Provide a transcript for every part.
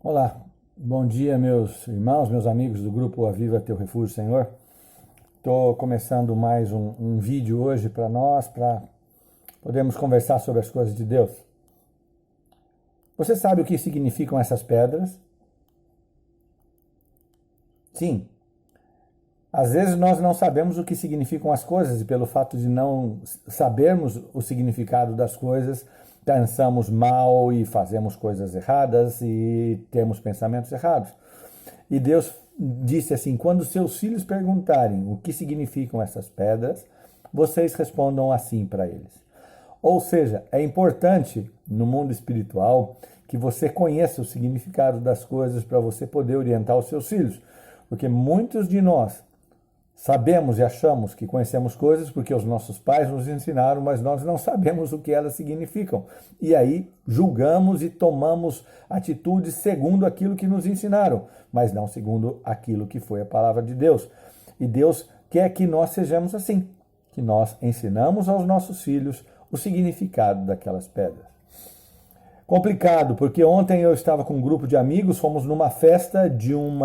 Olá, bom dia meus irmãos, meus amigos do grupo Aviva Teu Refúgio, Senhor. Estou começando mais um vídeo hoje para nós, para podermos conversar sobre as coisas de Deus. Você sabe o que significam essas pedras? Sim, às vezes nós não sabemos o que significam as coisas e pelo fato de não sabermos o significado das coisas, pensamos mal e fazemos coisas erradas e temos pensamentos errados. E Deus disse assim: quando seus filhos perguntarem o que significam essas pedras, vocês respondam assim para eles. Ou seja, é importante no mundo espiritual que você conheça o significado das coisas para você poder orientar os seus filhos. Porque muitos de nós sabemos e achamos que conhecemos coisas porque os nossos pais nos ensinaram, mas nós não sabemos o que elas significam. E aí julgamos e tomamos atitudes segundo aquilo que nos ensinaram, mas não segundo aquilo que foi a palavra de Deus. E Deus quer que nós sejamos assim, que nós ensinamos aos nossos filhos o significado daquelas pedras. Complicado, porque ontem eu estava com um grupo de amigos, fomos numa festa de um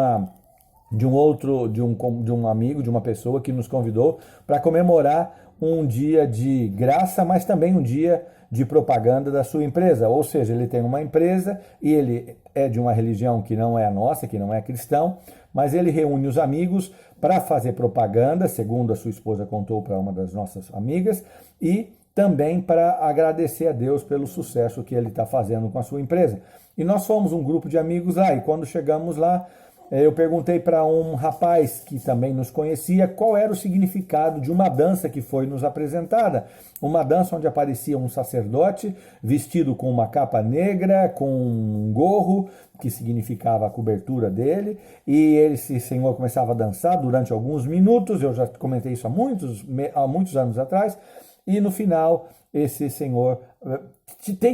amigo, de uma pessoa que nos convidou para comemorar um dia de graça, mas também um dia de propaganda da sua empresa. Ou seja, ele tem uma empresa e ele é de uma religião que não é a nossa, que não é cristão, mas ele reúne os amigos para fazer propaganda, segundo a sua esposa contou para uma das nossas amigas, e também para agradecer a Deus pelo sucesso que ele está fazendo com a sua empresa. E nós fomos um grupo de amigos lá, e quando chegamos lá, eu perguntei para um rapaz que também nos conhecia qual era o significado de uma dança que foi nos apresentada. Uma dança onde aparecia um sacerdote vestido com uma capa negra, com um gorro, que significava a cobertura dele, e esse senhor começava a dançar durante alguns minutos. Eu já comentei isso há muitos anos atrás, e no final esse senhor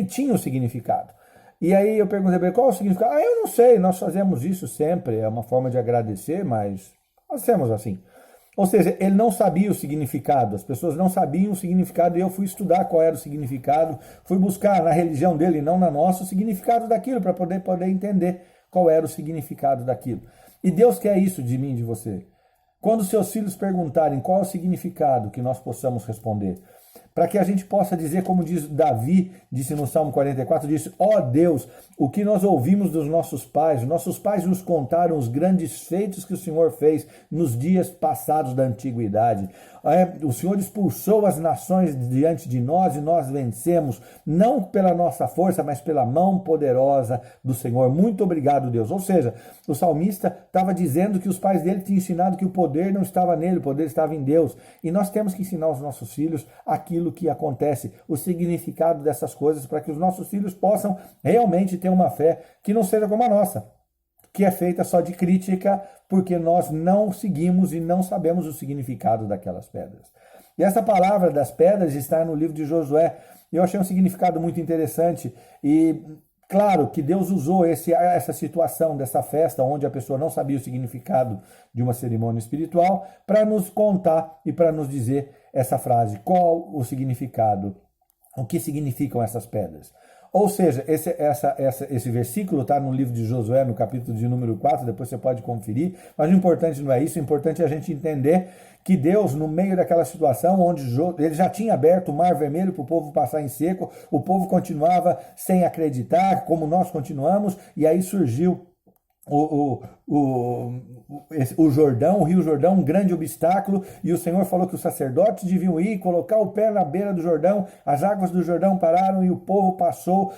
tinha um significado. E aí eu perguntei para ele qual é o significado. Eu não sei, nós fazemos isso sempre, é uma forma de agradecer, mas fazemos assim. Ou seja, ele não sabia o significado, as pessoas não sabiam o significado, e eu fui estudar qual era o significado, fui buscar na religião dele, não na nossa, o significado daquilo, para poder entender qual era o significado daquilo. E Deus quer isso de mim e de você. Quando seus filhos perguntarem qual é o significado, que nós possamos responder. Para que a gente possa dizer, como diz Davi, disse no Salmo 44, disse: ó Deus, o que nós ouvimos dos nossos pais nos contaram os grandes feitos que o Senhor fez nos dias passados da antiguidade. O Senhor expulsou as nações diante de nós e nós vencemos, não pela nossa força, mas pela mão poderosa do Senhor. Muito obrigado, Deus. Ou seja, o salmista estava dizendo que os pais dele tinham ensinado que o poder não estava nele, o poder estava em Deus. E nós temos que ensinar aos nossos filhos aquilo que acontece, o significado dessas coisas, para que os nossos filhos possam realmente ter uma fé que não seja como a nossa, que é feita só de crítica, porque nós não seguimos e não sabemos o significado daquelas pedras. E essa palavra das pedras está no livro de Josué. Eu achei um significado muito interessante e claro que Deus usou essa situação dessa festa, onde a pessoa não sabia o significado de uma cerimônia espiritual, para nos contar e para nos dizer essa frase: qual o significado, o que significam essas pedras. Ou seja, esse versículo está no livro de Josué, no capítulo de número 4, depois você pode conferir, mas o importante não é isso, o importante é a gente entender que Deus, no meio daquela situação, onde ele já tinha aberto o Mar Vermelho para o povo passar em seco, o povo continuava sem acreditar, como nós continuamos, e aí surgiu o Jordão, o Rio Jordão, um grande obstáculo, e o Senhor falou que os sacerdotes deviam ir, colocar o pé na beira do Jordão, as águas do Jordão pararam e o povo passou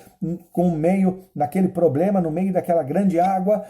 naquele problema, no meio daquela grande água,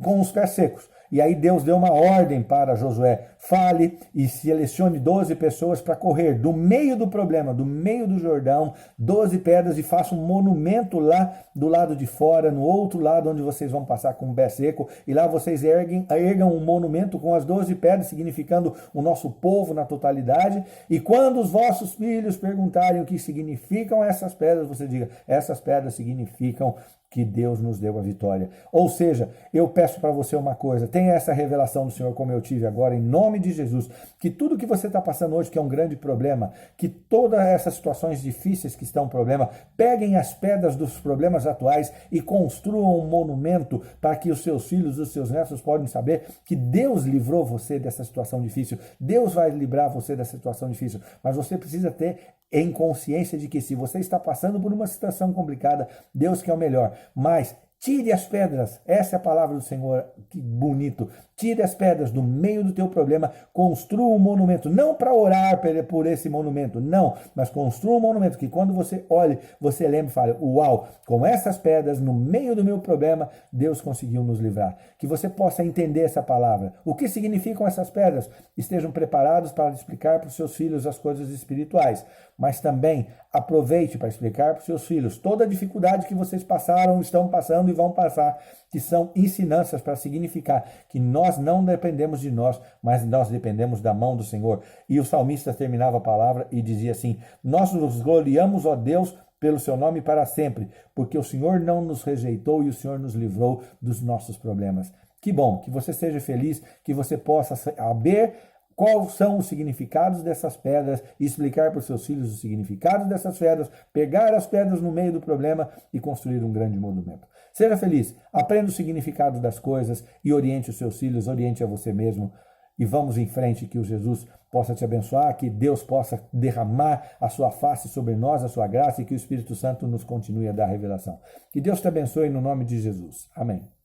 com os pés secos. E aí Deus deu uma ordem para Josué: fale e selecione 12 pessoas para correr do meio do problema, do meio do Jordão, 12 pedras, e faça um monumento lá do lado de fora, no outro lado onde vocês vão passar com o pé seco, e lá vocês ergam um monumento com as 12 pedras, significando o nosso povo na totalidade, e quando os vossos filhos perguntarem o que significam essas pedras, você diga: essas pedras significam que Deus nos deu a vitória. Ou seja, eu peço para você uma coisa, tenha essa revelação do Senhor como eu tive agora, em nome de Jesus, que tudo que você está passando hoje, que é um grande problema, que todas essas situações difíceis que estão um problema, peguem as pedras dos problemas atuais e construam um monumento para que os seus filhos, os seus netos podem saber que Deus livrou você dessa situação difícil. Deus vai livrar você dessa situação difícil, mas você precisa ter em consciência de que se você está passando por uma situação complicada, Deus quer o melhor, mas tire as pedras, essa é a palavra do Senhor, que bonito. Tire as pedras do meio do teu problema, construa um monumento, não para orar por esse monumento, não, mas construa um monumento que quando você olhe, você lembre e fale, uau, com essas pedras no meio do meu problema, Deus conseguiu nos livrar. Que você possa entender essa palavra. O que significam essas pedras? Estejam preparados para explicar para os seus filhos as coisas espirituais, mas também aproveite para explicar para os seus filhos toda a dificuldade que vocês passaram, estão passando e vão passar, que são ensinanças para significar que nós não dependemos de nós, mas nós dependemos da mão do Senhor. E o salmista terminava a palavra e dizia assim, nós nos gloriamos, ó Deus, pelo seu nome para sempre, porque o Senhor não nos rejeitou e o Senhor nos livrou dos nossos problemas. Que bom, que você seja feliz, que você possa saber quais são os significados dessas pedras, explicar para os seus filhos os significados dessas pedras, pegar as pedras no meio do problema e construir um grande monumento. Seja feliz, aprenda o significado das coisas e oriente os seus filhos, oriente a você mesmo. E vamos em frente, que o Jesus possa te abençoar, que Deus possa derramar a sua face sobre nós, a sua graça, e que o Espírito Santo nos continue a dar revelação. Que Deus te abençoe no nome de Jesus. Amém.